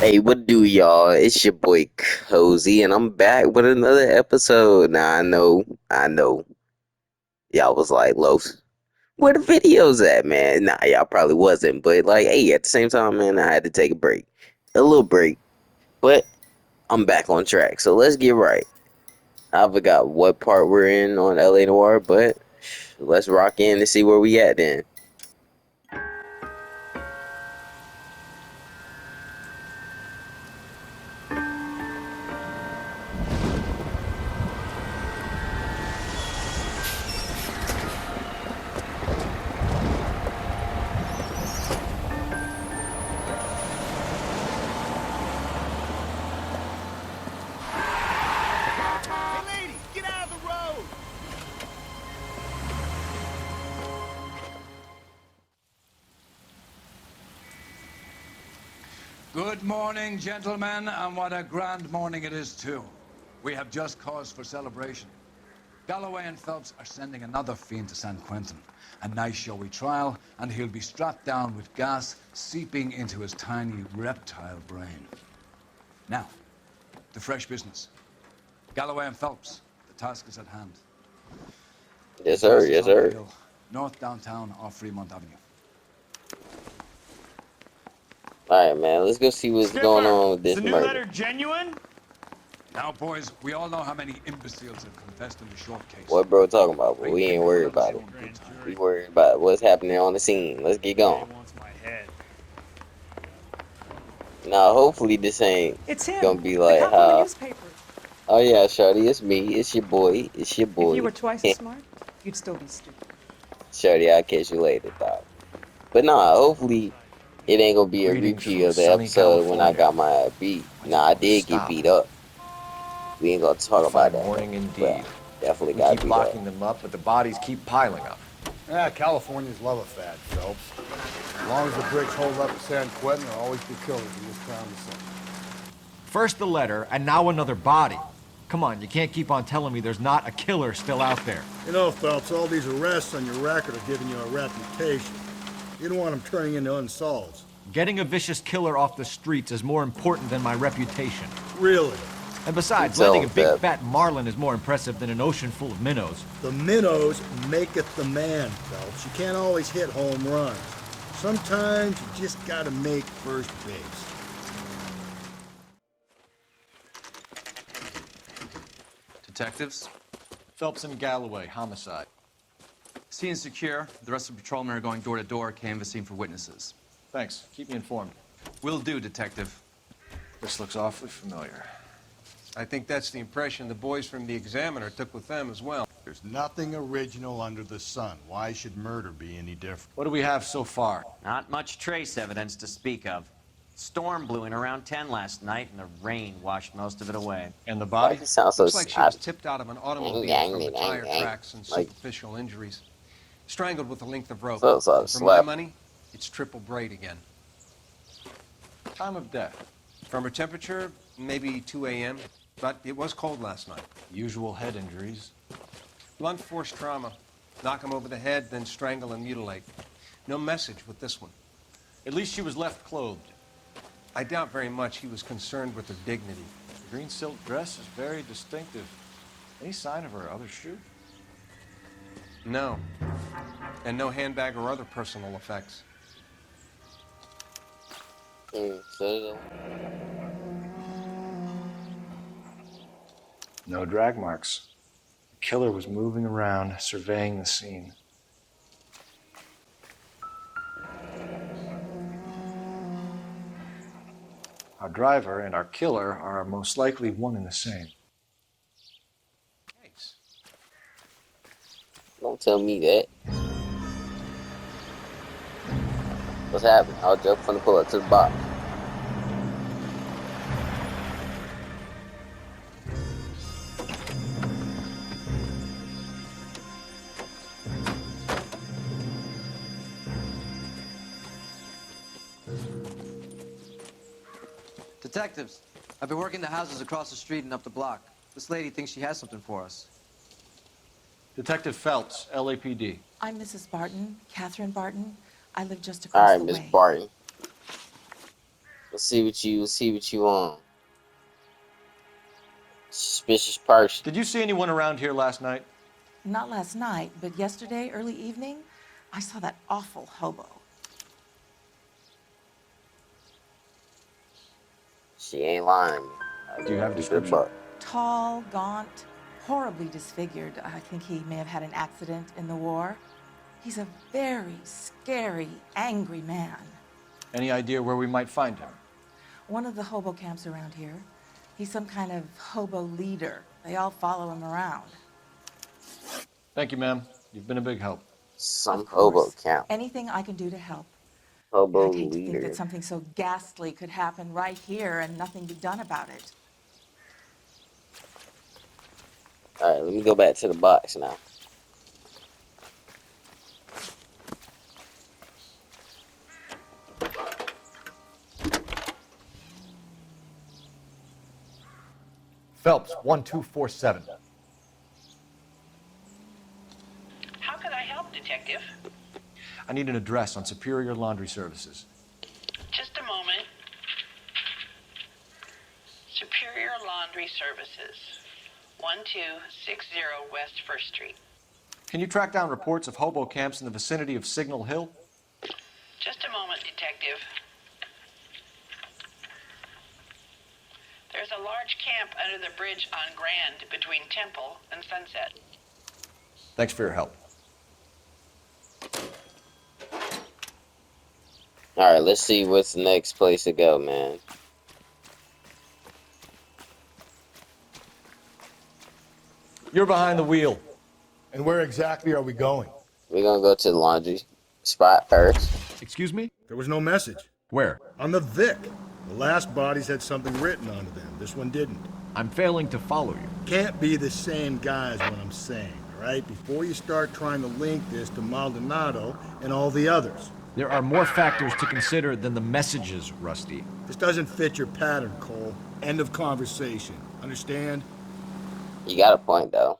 Hey, what do y'all? It's your boy Cozy, and I'm back with another episode. Now I know, y'all was like, Los, where the videos at, man? Nah, y'all probably wasn't, but like, hey, at the same time, man, I had to take a little break, but I'm back on track. So let's get right. I forgot what part we're in on LA Noir, but let's rock in and see where we at then. Hey, lady, get out of the road! Good morning, gentlemen, and what a grand morning it is, too. We have just cause for celebration. Galloway and Phelps are sending another fiend to San Quentin. A nice showy trial, and he'll be strapped down with gas seeping into his tiny reptile brain. Now, to fresh business. Galloway and Phelps, the task is at hand. The Yes, sir. address is Yes, on the sir. hill, north downtown off Fremont Avenue. All right, man. Let's go see what's going Skipper, on with is the this new murder. letter genuine? Now, boys, we all know how many imbeciles have confessed in the short case. What bro talking about? But Great we ain't people will worried let us about know it. in good Grand time. We jury. worried about what's happening on the scene. Let's get Jay going. wants my head. Now, hopefully this ain't It's him. gonna be I like come from the how. newspaper. Oh yeah, Shorty, it's me. It's your boy. It's your If you boy. were twice as smart, you'd still be stupid. Shorty, I'll catch you later, dog. But nah, hopefully it ain't gonna be a Greetings repeat from of the sunny episode when I California. got my beat. I Nah, just I want to did get stop. beat up. We ain't gonna A talk about fine that though. morning indeed. But definitely We got keep beat up. locking them up, but the bodies keep piling up. Yeah, Californians love a fad, Phelps. As long as the bricks hold up at San Quentin, there'll always be killers in this town to sing. First the letter, and now another body. Come on, you can't keep on telling me there's not a killer still out there. You know, Phelps, all these arrests on your record are giving you a reputation. You don't want them turning into unsolveds. Getting a vicious killer off the streets is more important than my reputation. Really. And You besides, tell landing a him, big Feb. fat marlin is more impressive than an ocean full of minnows. The minnows maketh the man, Phelps. You can't always hit home runs. Sometimes you just gotta make first base. Detectives, Phelps and Galloway, homicide. scene secure. The rest of the patrolmen are going door to door, canvassing for witnesses. Thanks. Keep me informed. Will do, Detective. This looks awfully familiar. I think that's the impression the boys from the Examiner took with them as well. There's nothing original under the sun. Why should murder be any different? What do we have so far? Not much trace evidence to speak of. Storm blew in around 10 last night, and the rain washed most of it away. And the Why body? he sound so Looks like she was sad? tipped out of an Dang, automobile dang, from the dang, tire dang. tracks and Like, superficial injuries. Strangled with a length of rope. so And for my slap. money, it's triple braid again. Time of death. From her temperature, maybe 2 a.m., but it was cold last night. Usual head injuries. Blunt force trauma. Knock him over the head, then strangle and mutilate. No message with this one. At least she was left clothed. I doubt very much he was concerned with her dignity. The green silk dress is very distinctive. Any sign of her other shoe? No. And no handbag or other personal effects. So, No drag marks. The killer was moving around, surveying the scene. Our driver and our killer are most likely one and the same. Thanks. don't tell me that. What's happening? I'll jump from the pull up to the box. Detectives, I've been working the houses across the street and up the block. This lady thinks she has something for us. Detective Phelps, LAPD. I'm Mrs. Barton, Catherine Barton. I live just All across right, the Miss way. Barton. Let's see what you want. Suspicious person. Did you see anyone around here last night? Not last night, but yesterday, early evening, I saw that awful hobo. She ain't lying. Do you have a Good description? buck. Tall, gaunt, horribly disfigured. I think he may have had an accident in the war. He's a very scary, angry man. Any idea where we might find him? One of the hobo camps around here. He's some kind of hobo leader. They all follow him around. Thank you, ma'am. You've been a big help. Some Of hobo course. count. Anything I can do to help. Hobo I'd hate to think leader. that something so ghastly could happen right here and nothing be done about it. Alright, let me go back to the box now. Phelps, 1247. How can I help, Detective? I need an address on Superior Laundry Services. Just a moment. Superior Laundry Services, 1260 West 1st Street. Can you track down reports of hobo camps in the vicinity of Signal Hill? Just a moment, Detective. There's a large camp under the bridge on Grand between Temple and Sunset. Thanks for your help. Alright, let's see what's the next place to go, man. You're behind the wheel. And where exactly are we going? We're gonna go to the laundry spot first. Excuse me? There was no message. Where? On the Vic. The last bodies had something written onto them. This one didn't. I'm failing to follow you. Can't be the same guy is what I'm saying, all right? Before you start trying to link this to Maldonado and all the others. There are more factors to consider than the messages, Rusty. This doesn't fit your pattern, Cole. End of conversation. Understand? You got a point, though.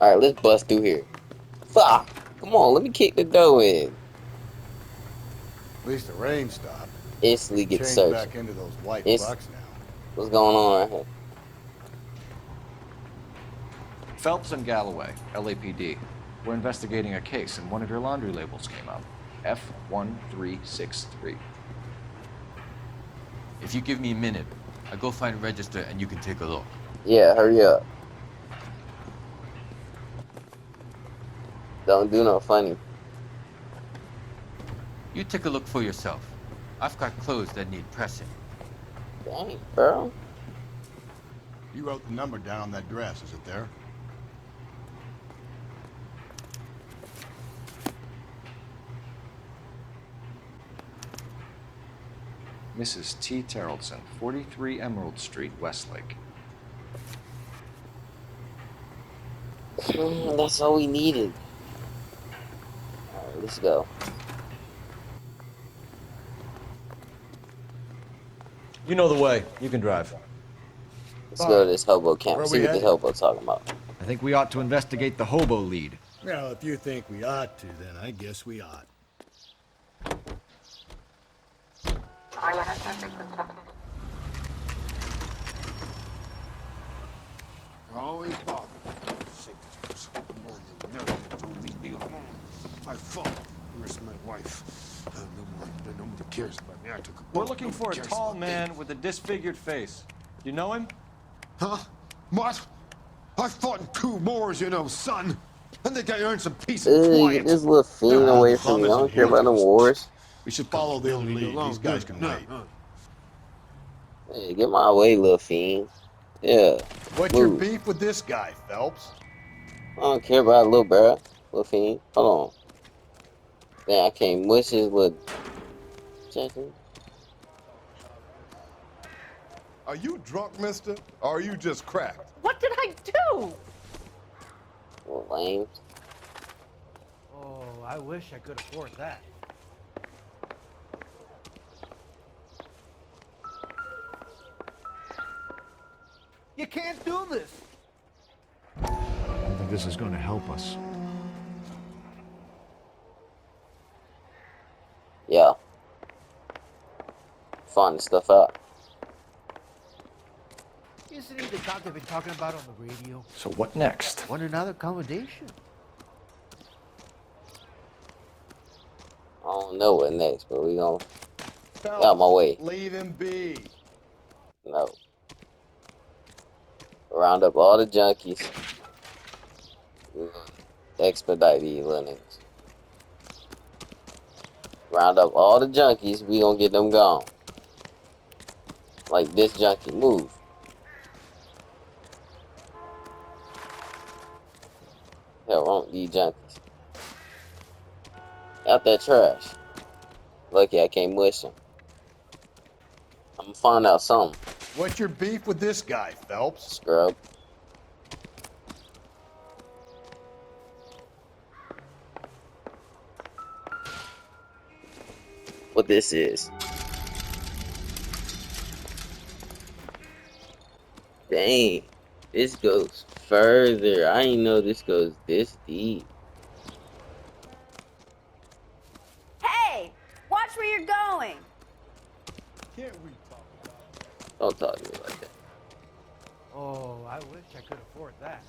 Alright, let's bust through here. Fuck! Come on, let me kick the door in. At least the rain stopped. Instantly get Change searched. back into those white It's- bucks now. What's going on right here? Phelps and Galloway, LAPD, were investigating a case and one of your laundry labels came up. F1363. If you give me a minute, I'll go find a register and you can take a look. Yeah, hurry up. Don't do no funny. You take a look for yourself. I've got clothes that need pressing. Dang, bro. You wrote the number down on that dress, is it there? Mrs. T. Terrellson, 43 Emerald Street, Westlake. That's all we needed. Alright, let's go. You know the way. You can drive. Let's go to this hobo camp. Where See we what this headed? hobo talking about. I think we ought to investigate the hobo lead. Well, if you think we ought to, then I guess we ought. Always bother. Signatures. More than never to leave me alone. I fought. Where's my wife? Nobody cares about me. I took a We're bullet. looking Nobody for a cares tall about me. man with a disfigured face. You know him? Huh? What? I fought in 2 wars, you know, son. I think I earned some peace and Ugh, quiet. get this little fiend away from me. I don't care about no wars. We should follow the lead. These guys can wait. Hey, get my way, little fiend. Yeah. What's your move. beef with this guy, Phelps? I don't care about little bro. Little fiend. Hold on. Damn, I can't mush his little... Jackson. Are you drunk, mister? Or are you just cracked? What did I do? Little lame. Oh, I wish I could afford that. You can't do this. I don't think this is going to help us. Yeah. Find stuff out. Isn't he the cop they've been talking about on the radio? So what next? Want another accommodation? I don't know what next, but we gonna Phelps, out my way. leave him be. No. Round up all the junkies. We're gonna expedite these little niggas. Round up all the junkies, we gonna get them gone. Like this junkie, move. Hell, wrong these junkies. Out that trash. Lucky I can't mush him. I'm gonna find out something. What's your beef with this guy, Phelps? Scrub. What this is. Dang. This goes further. I didn't know this goes this deep. Hey! Watch where you're going! Can't we talk about it? Don't talk to me like that. Oh, I wish I could afford that.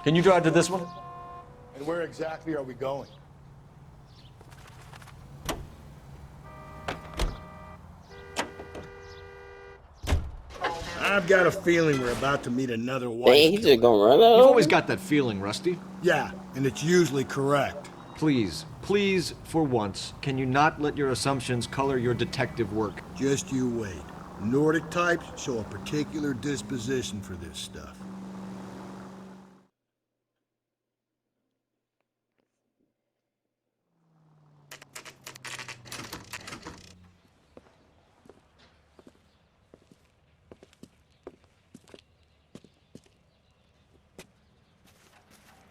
Can you drive to this one? And where exactly are we going? I've got a feeling we're about to meet another wife. Dang, he's just gonna run out. You've always got that feeling, Rusty. Yeah, and it's usually correct. Please, please, for once, can you not let your assumptions color your detective work? Just you wait. Nordic types show a particular disposition for this stuff.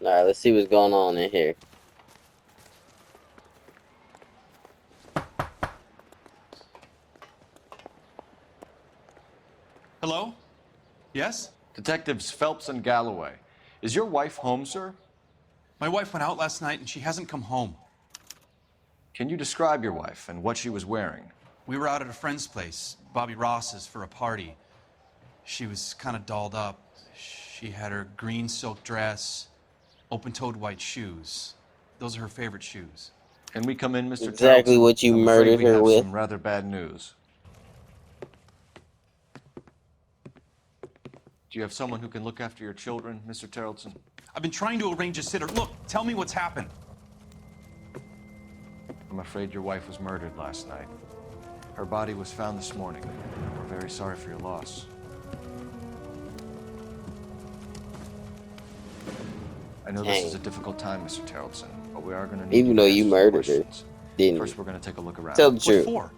Alright, let's see what's going on in here. Hello? Yes? Detectives Phelps and Galloway. Is your wife home, sir? My wife went out last night and she hasn't come home. Can you describe your wife and what she was wearing? We were out at a friend's place, Bobby Ross's, for a party. She was kind of dolled up. She had her green silk dress, open-toed white shoes. Those are her favorite shoes. Can we come in, Mr. Exactly Tarleton? what you I'm murdered afraid we her have with. some rather bad news. Do you have someone who can look after your children, Mr. Tarleton? I've been trying to arrange a sitter. Look, tell me what's happened. I'm afraid your wife was murdered last night. Her body was found this morning. We're very sorry for your loss. I know this is a difficult time, Mr. Tarleton, but we are going to need Even though you murdered her, didn't you? First, we're going to take a look around. Tell the truth. What for?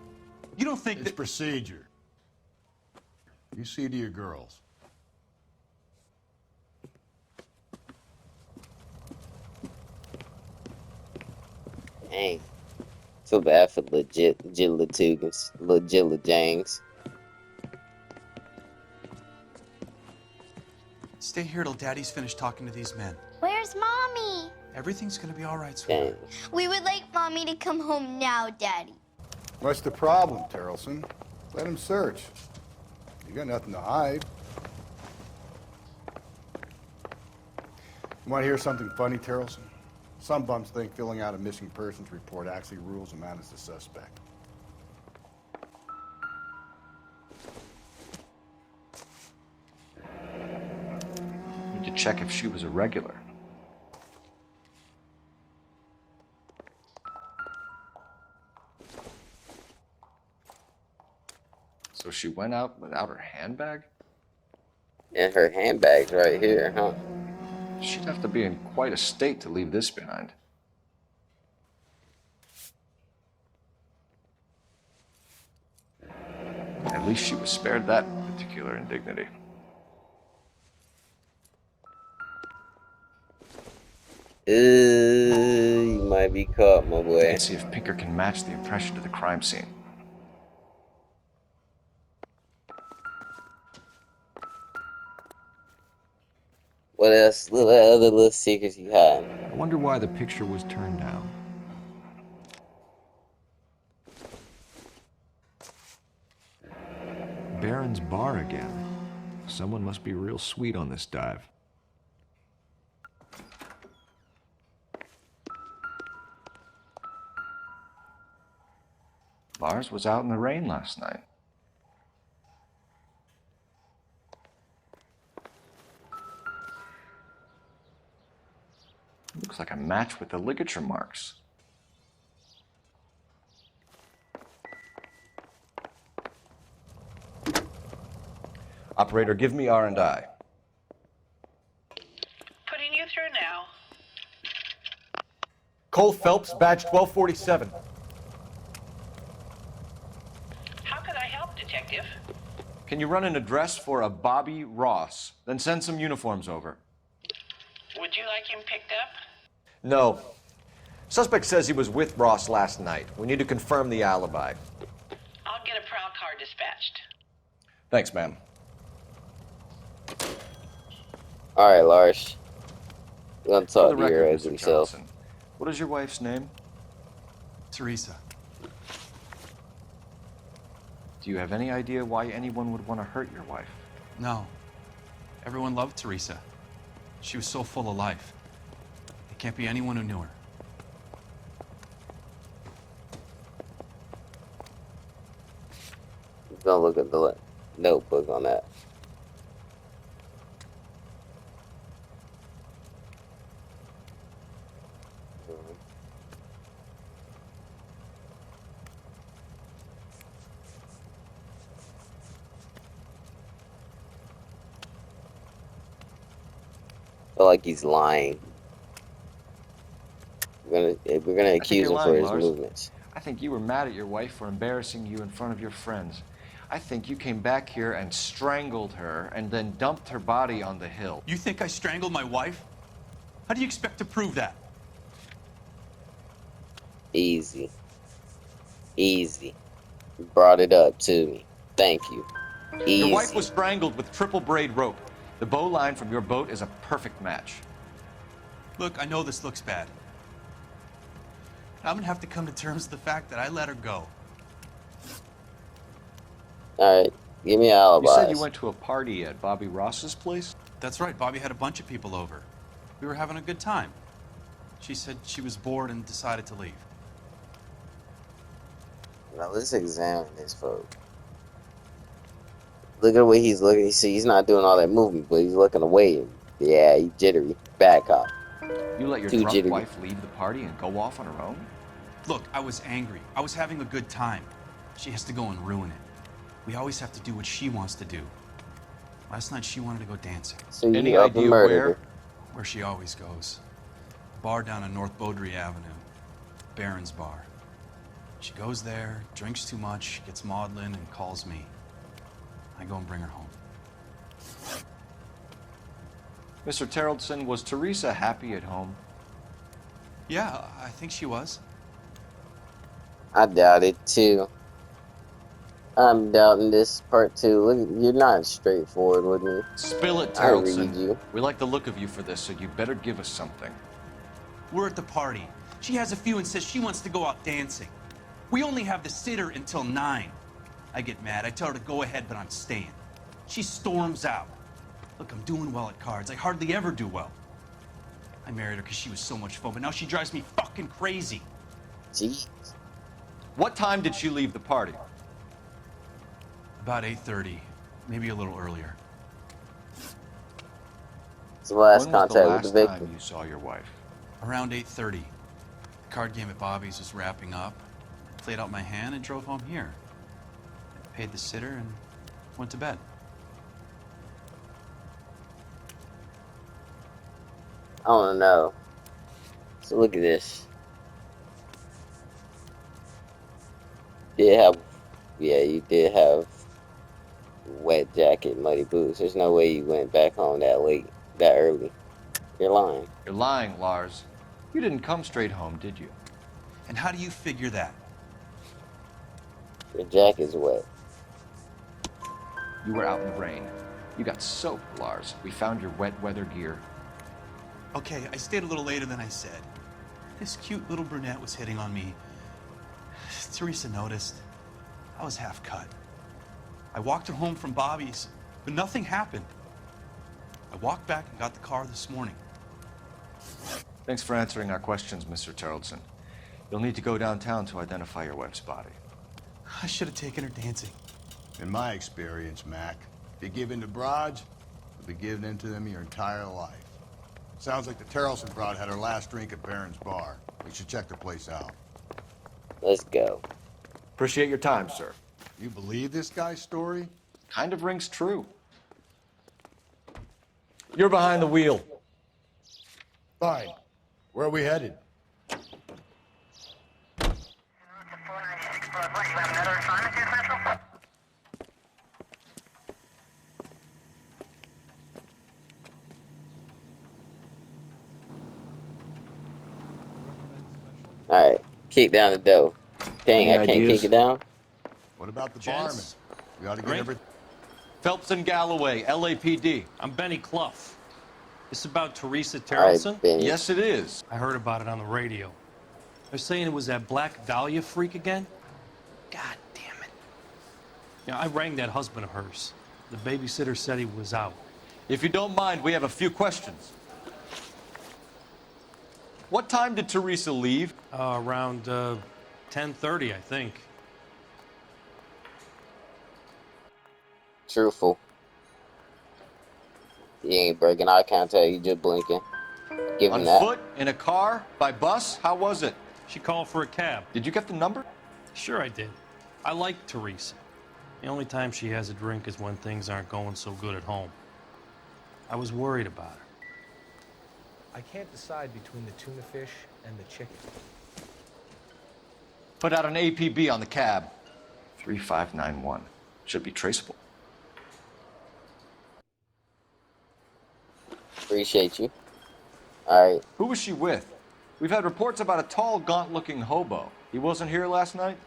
You don't think It's procedure. You see to your girls. Dang. Feel bad for legit Jangs. Stay here till Daddy's finished talking to these men. Where's Mommy? Everything's gonna be all right, sweetheart. We would like Mommy to come home now, Daddy. What's the problem, Tarleton? Let him search. You got nothing to hide. You want to hear something funny, Tarleton? Some bums think filling out a missing persons report actually rules a man as a suspect. Need to check if she was a regular. So she went out without her handbag? And her handbag's right here, huh? She'd have to be in quite a state to leave this behind. At least she was spared that particular indignity. You might be caught, my boy. Let's see if Pinker can match the impression to the crime scene. What else? Other little secrets you had? I wonder why the picture was turned down. Baron's bar again. Someone must be real sweet on this dive. Lars was out in the rain last night. Looks like a match with the ligature marks. Operator, give me R&I. Putting you through now. Cole Phelps, badge 1247. How could I help, Detective? Can you run an address for a Bobby Ross? Then send some uniforms over. Would you like him picked up? No. Suspect says he was with Ross last night. We need to confirm the alibi. I'll get a prowl car dispatched. Thanks, ma'am. Alright, Lars. I'm gonna For talk the to your record, ugly Mr. self. Johnson, what is your wife's name? Teresa. Do you have any idea why anyone would want to hurt your wife? No. Everyone loved Teresa. She was so full of life. There can't be anyone who knew her. Gonna look at the notebook on that. Feel like he's lying. We're gonna accuse him for his movements. I think you were mad at your wife for embarrassing you in front of your friends. I think you came back here and strangled her and then dumped her body on the hill. You think I strangled my wife? How do you expect to prove that? Easy. Easy. You brought it up to me. Thank you. Easy. Your wife was strangled with triple braid rope. The bow line from your boat is a perfect match. Look, I know this looks bad. I'm gonna have to come to terms with the fact that I let her go. Alright, give me an alibi. You said you went to a party at Bobby Ross's place? That's right, Bobby had a bunch of people over. We were having a good time. She said she was bored and decided to leave. Now let's examine this folk. Look at the way he's looking. See, he's not doing all that movement, but he's looking away. Yeah, he's jittery. Bad cop. You let your Too drunk jittery. wife leave the party and go off on her own? Look, I was angry. I was having a good time. She has to go and ruin it. We always have to do what she wants to do. Last night she wanted to go dancing. So you Any up and idea murdered where? her. Where she always goes. A bar down on North Beaudry Avenue. Baron's bar. She goes there, drinks too much, gets maudlin, and calls me. I go and bring her home. Mr. Terrellson, was Teresa happy at home? Yeah, I think she was. I doubt it too. I'm doubting this part too. Look, you're not straightforward with me. Spill it, I read Terrellson. you. We like the look of you for this, so you better give us something. We're at the party. She has a few and says she wants to go out dancing. We only have the sitter until 9. I get mad. I tell her to go ahead, but I'm staying. She storms out. Look, I'm doing well at cards. I hardly ever do well. I married her because she was so much fun, but now she drives me fucking crazy. Jeez. What time did she leave the party? About 8:30, maybe a little earlier. It's the last When was contact the with the last victim. time you saw your wife? Around 8:30. The card game at Bobby's was wrapping up. Played out my hand and drove home here. Paid the sitter and went to bed. I don't know. So look at this. You did have wet jacket, muddy boots. There's no way you went back home that late, that early. You're lying. You're lying, Lars. You didn't come straight home, did you? And how do you figure that? Your jacket's wet. You were out in the rain. You got soaked, Lars. We found your wet weather gear. Okay, I stayed a little later than I said. This cute little brunette was hitting on me. Teresa noticed. I was half cut. I walked her home from Bobby's, but nothing happened. I walked back and got the car this morning. Thanks for answering our questions, Mr. Tarleton. You'll need to go downtown to identify your wife's body. I should have taken her dancing. In my experience, Mac, if you give in to broads, you'll be giving in to them your entire life. Sounds like the Tarleton broad had her last drink at Barron's bar. We should check the place out. Let's go. Appreciate your time, sir. You believe this guy's story? Kind of rings true. You're behind the wheel. Fine. Where are we headed? Alright, kick down the door. Dang, Any I can't ideas? kick it down. What about the Gents? barman? We ought to get Drink? everything. Phelps and Galloway, LAPD. I'm Benny Clough. This about Teresa Alright, Tarleton? Benny. Yes, it is. I heard about it on the radio. They're saying it was that Black Dahlia freak again? God damn it. You know, I rang that husband of hers. The babysitter said he was out. If you don't mind, we have a few questions. What time did Teresa leave? Around 10:30, I think. Truthful. You ain't breaking eye contact, you just blinking. Give him On that. foot? In a car? By bus? How was it? She called for a cab. Did you get the number? Sure I did. I like Teresa. The only time she has a drink is when things aren't going so good at home. I was worried about her. I can't decide between the tuna fish and the chicken. Put out an APB on the cab. 3591. Should be traceable. Appreciate you. Alright. Who was she with? We've had reports about a tall, gaunt-looking hobo. He wasn't here last night?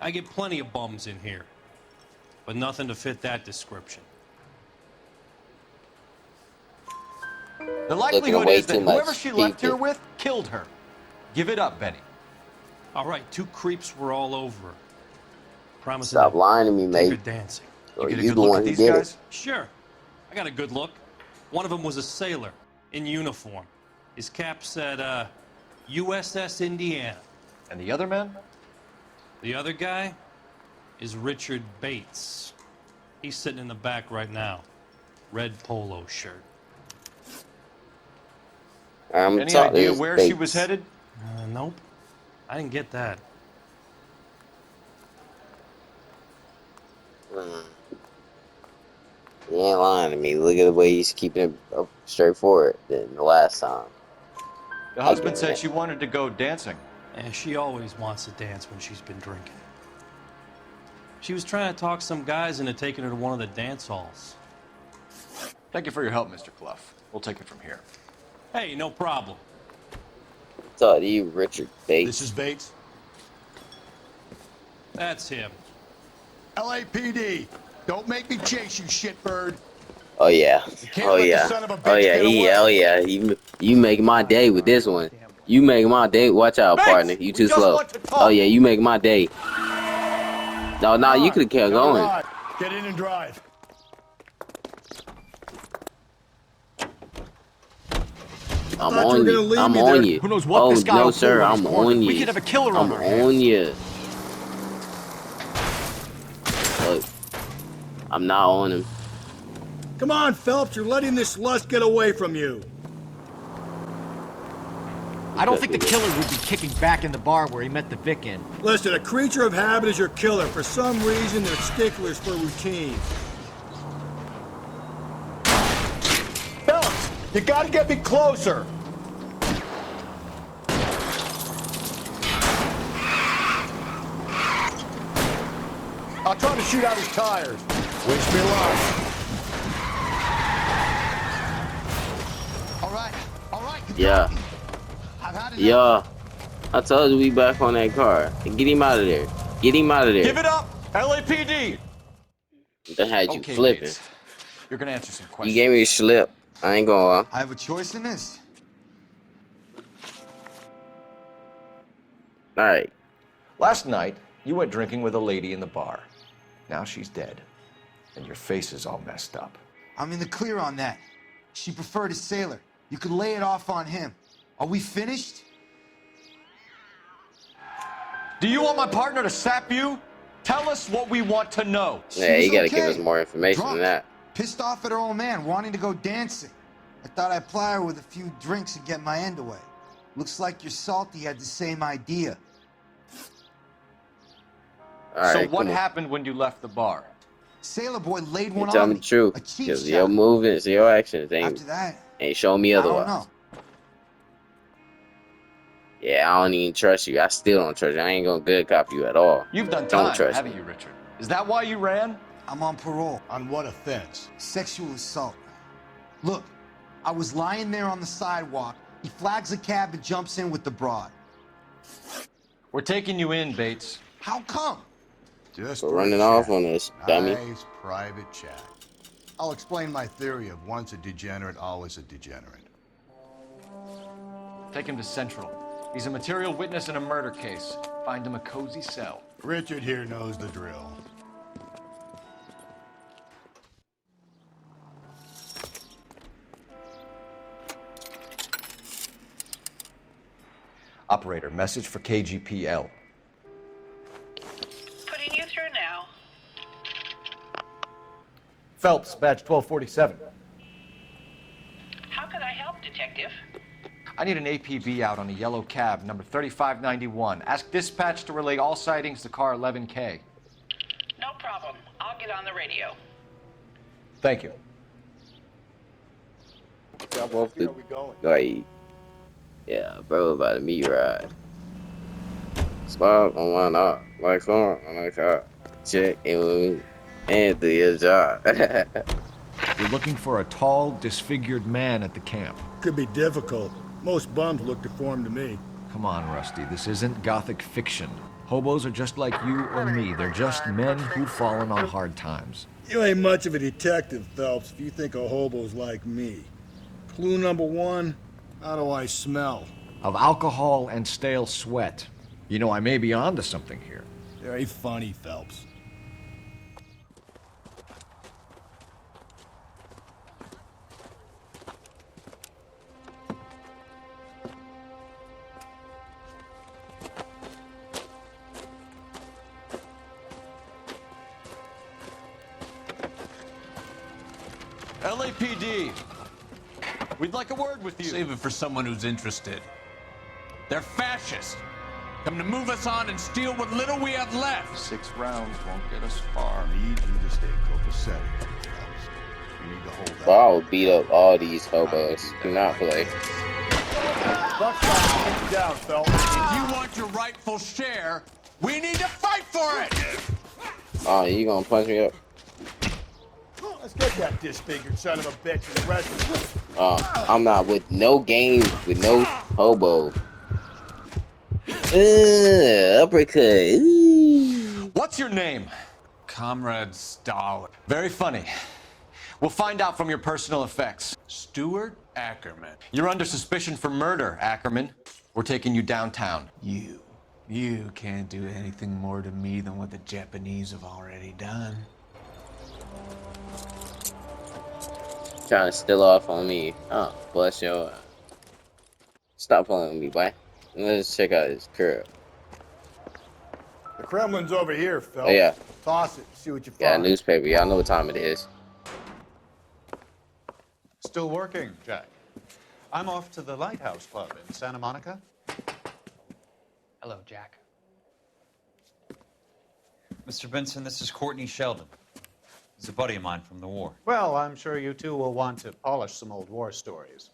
I get plenty of bums in here, but nothing to fit that description. The likelihood way is that too much whoever she left here people. with killed her. Give it up, Benny. All right, two creeps were all over her. Promising Stop to lying to me, take her mate. dancing. Or get a you good the look one at who these did guys? it. Sure, I got a good look. One of them was a sailor in uniform. His cap said, USS Indiana. And the other man? The other guy is Richard Bates. He's sitting in the back right now. Red polo shirt. I'm Any talking idea to where Bates. she was headed? Nope. I didn't get that. You ain't lying to me. Look at the way he's keeping it up straightforward than the last time. The husband said she wanted to go dancing. And she always wants to dance when she's been drinking. She was trying to talk some guys into taking her to one of the dance halls. Thank you for your help, Mr. Clough. We'll take it from here. Hey, no problem. Talk to you, Richard Bates. This is Bates. That's him. LAPD. Don't make me chase you, shitbird. Oh yeah. can't Oh let the yeah. son of a bitch Oh yeah. get away. Oh yeah. You make my day with this one. You make my day. Watch out, Bates, partner. You we too just slow. want to talk. Oh yeah. You make my day. No, you could have kept going. Right. Get in and drive. I'm thought you were on gonna you. leave I'm me on there. you. Who knows what Oh this guy no, will pull sir. in his I'm corner. on you. We could have a killer I'm on our hands. on you. Look, I'm not on him. Come on, Phelps. You're letting this lust get away from you. I don't think the killer would be kicking back in the bar where he met the Vic in. Listen, a creature of habit is your killer. For some reason, they're sticklers for routine. Phelps, you gotta get me closer. I'll try to shoot out his tires. Wish me luck. All right. Yeah. I've had enough. Yeah. I told you we back on that car. Get him out of there. Get him out of there. Give it up, LAPD. That had you Okay, flipping. Bates. You're gonna answer some You questions. gave me a slip. I ain't gonna lie. I have a choice in this. All right. Last night, you went drinking with a lady in the bar. Now she's dead, and your face is all messed up. I'm in the clear on that. She preferred a sailor. You could lay it off on him. Are we finished? Do you want my partner to sap you? Tell us what we want to know. Yeah, you gotta give us okay. more information than that. Pissed off at her old man, wanting to go dancing. I thought I'd ply her with a few drinks and get my end away. Looks like your salty had the same idea. So what happened when you left the bar? Sailor boy laid You one tell on me me. the truth, A cheap because shot. your movements, your actions After that, ain't showing me I don't otherwise. know. Yeah, I don't even trust you. I still don't trust you. I ain't gonna good cop you at all. You've done Don't time, trust haven't me. you, Richard? Is that why you ran? I'm on parole. On what offense? Sexual assault. Look, I was lying there on the sidewalk. He flags a cab and jumps in with the broad. We're taking you in, Bates. How come? Just We're for a running off chat. on this, dummy. Nice private chat. I'll explain my theory of once a degenerate, always a degenerate. Take him to Central. He's a material witness in a murder case. Find him a cozy cell. Richard here knows the drill. Operator, message for KGPL. Putting you through now. Phelps, badge 1247. How can I help, Detective? I need an APB out on a yellow cab, number 3591. Ask dispatch to relay all sightings to car 11K. No problem. I'll get on the radio. Thank you. Jump off the like, yeah, bro, about to meet ride. Spot on one up, like on a car. Check in with me and do your job. You're looking for a tall, disfigured man at the camp. Could be difficult. Most bums look deformed to me. Come on, Rusty, this isn't gothic fiction. Hobos are just like you or me. They're just men who've fallen on hard times. You ain't much of a detective, Phelps, if you think a hobo's like me. Clue number one, how do I smell? Of alcohol and stale sweat. You know, I may be onto something here. Very funny, Phelps. LAPD, we'd like a word with you. Save it for someone who's interested. They're fascists. Come to move us on and steal what little we have left. 6 rounds won't get us far. I need you to stay copacetic, Phelps. You need to hold that. Bro, I will beat up all these hobos. Do not play. Buckshot, keep down, Phelps. If you want your rightful share, we need to fight for it! Oh, you gonna punch me up? Let's get that disfigured son of a bitch and the rest of I'm not with no games with no hobo. Uppercut. Ooh. What's your name? Comrade Stalin. Very funny. We'll find out from your personal effects. Stuart Ackerman. You're under suspicion for murder, Ackerman. We're taking you downtown. You can't do anything more to me than what the Japanese have already done. Trying to steal off on me. Oh, bless your. Stop playing with me, boy. Let's check out his crib. The Kremlin's over here, Phelps. Oh, yeah. Toss it, see what you Got a find. newspaper. Y'all know what time it is. Still working, Jack. I'm off to the Lighthouse Club in Santa Monica. Hello, Jack. Mr. Benson, this is Courtney Sheldon. He's a buddy of mine from the war. Well, I'm sure you two will want to polish some old war stories.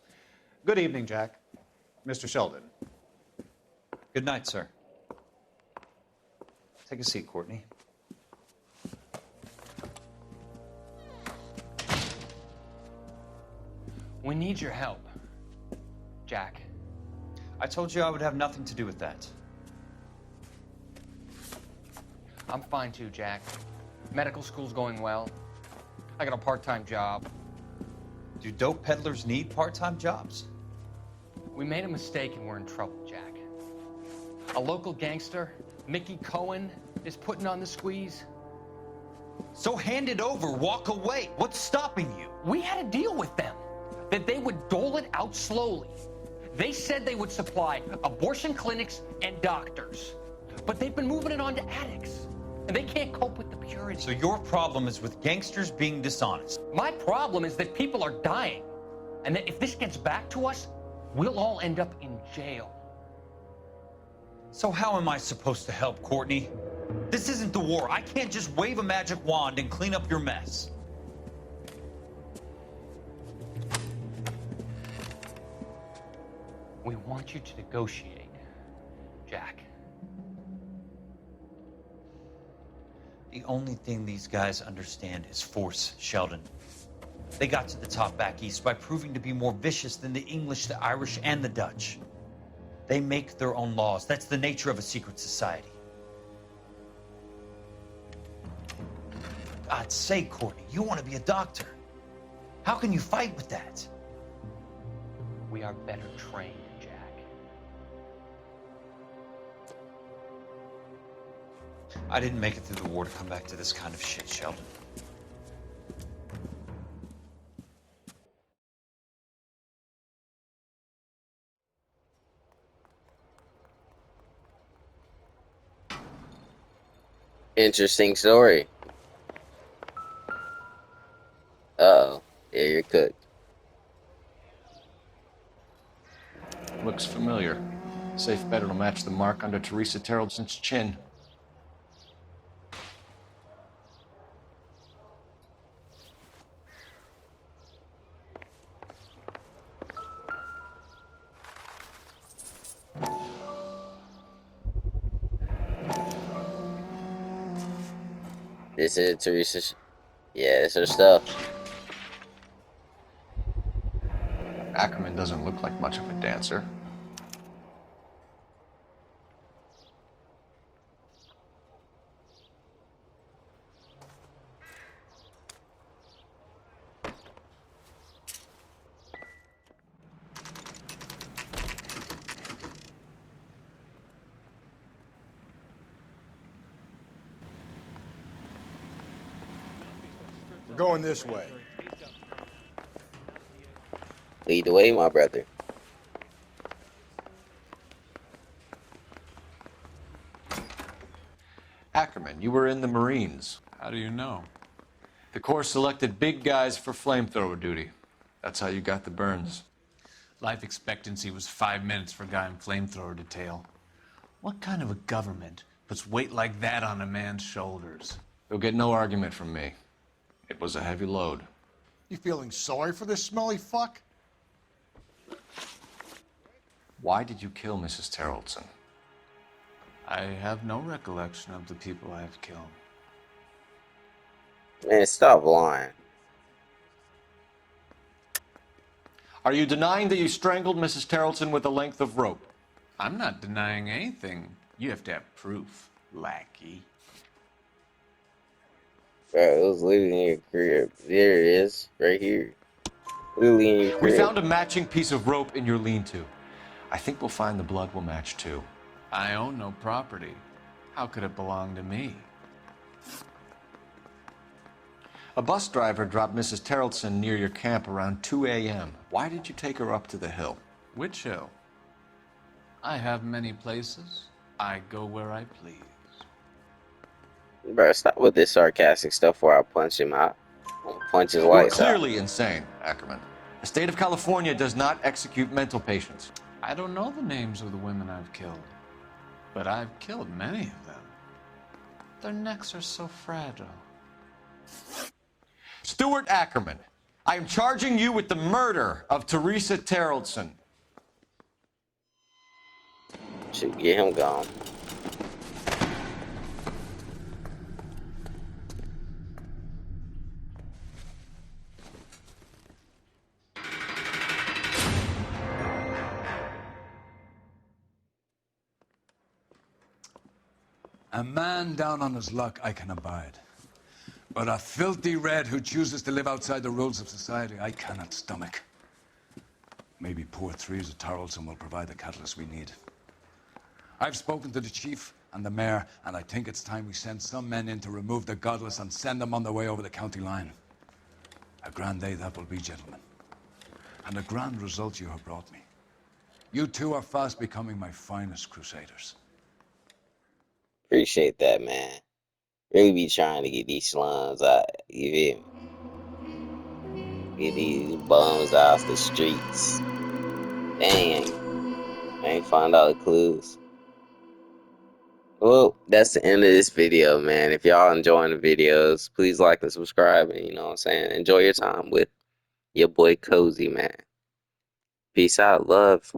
Good evening, Jack. Mr. Sheldon. Good night, sir. Take a seat, Courtney. We need your help, Jack. I told you I would have nothing to do with that. I'm fine too, Jack. Medical school's going well. I got a part-time job. Do dope peddlers need part-time jobs? We made a mistake and we're in trouble, Jack. A local gangster, Mickey Cohen, is putting on the squeeze. So hand it over, walk away. What's stopping you? We had a deal with them that they would dole it out slowly. They said they would supply abortion clinics and doctors, but they've been moving it on to addicts, and they can't cope with the purity. So your problem is with gangsters being dishonest. My problem is that people are dying, and that if this gets back to us, we'll all end up in jail. So how am I supposed to help, Courtney? This isn't the war. I can't just wave a magic wand and clean up your mess. We want you to negotiate, Jack. The only thing these guys understand is force, Sheldon. They got to the top back east by proving to be more vicious than the English, the Irish, and the Dutch. They make their own laws. That's the nature of a secret society. For God's sake, Courtney, you want to be a doctor. How can you fight with that? We are better trained, Jack. I didn't make it through the war to come back to this kind of shit, Sheldon. Interesting story. Uh-oh. Yeah, you're cooked. Looks familiar. Safe bet it'll match the mark under Teresa Terrelson's chin. This is Teresa's. Yeah, it's her stuff. Ackerman doesn't look like much of a dancer. We're going this way. Lead the way, my brother. Ackerman, you were in the Marines. How do you know? The Corps selected big guys for flamethrower duty. That's how you got the burns. Life expectancy was 5 minutes for a guy in flamethrower detail. What kind of a government puts weight like that on a man's shoulders? You'll get no argument from me. It was a heavy load. You feeling sorry for this smelly fuck? Why did you kill Mrs. Terrelson? I have no recollection of the people I have killed. Man, stop lying. Are you denying that you strangled Mrs. Terrelson with a length of rope? I'm not denying anything. You have to have proof, lackey. Bro, it was literally in your crib. There it is, right here. Literally in your crib. We found a matching piece of rope in your lean-to. I think we'll find the blood will match too. I own no property. How could it belong to me? A bus driver dropped Mrs. Terrelson near your camp around 2 a.m. Why did you take her up to the hill? Which hill? I have many places. I go where I please. Bro, stop with this sarcastic stuff before I punch him out. I'll punch his You're lights out. clearly insane, Ackerman. The state of California does not execute mental patients. I don't know the names of the women I've killed, but I've killed many of them. Their necks are so fragile. Stuart Ackerman, I am charging you with the murder of Teresa Terrelson. Should get him gone. A man down on his luck I can abide. But a filthy red who chooses to live outside the rules of society, I cannot stomach. Maybe poor Teresa Tarleton will provide the catalyst we need. I've spoken to the chief and the mayor, and I think it's time we send some men in to remove the godless and send them on their way over the county line. A grand day that will be, gentlemen. And a grand result you have brought me. You two are fast becoming my finest crusaders. Appreciate that, man. Really be trying to get these slums out. You feel me? Get these bums out the streets. Dang, I ain't find all the clues. Well, that's the end of this video, man. If y'all enjoying the videos, please like and subscribe, and you know what I'm saying, enjoy your time with your boy Cozy, man. Peace out, love.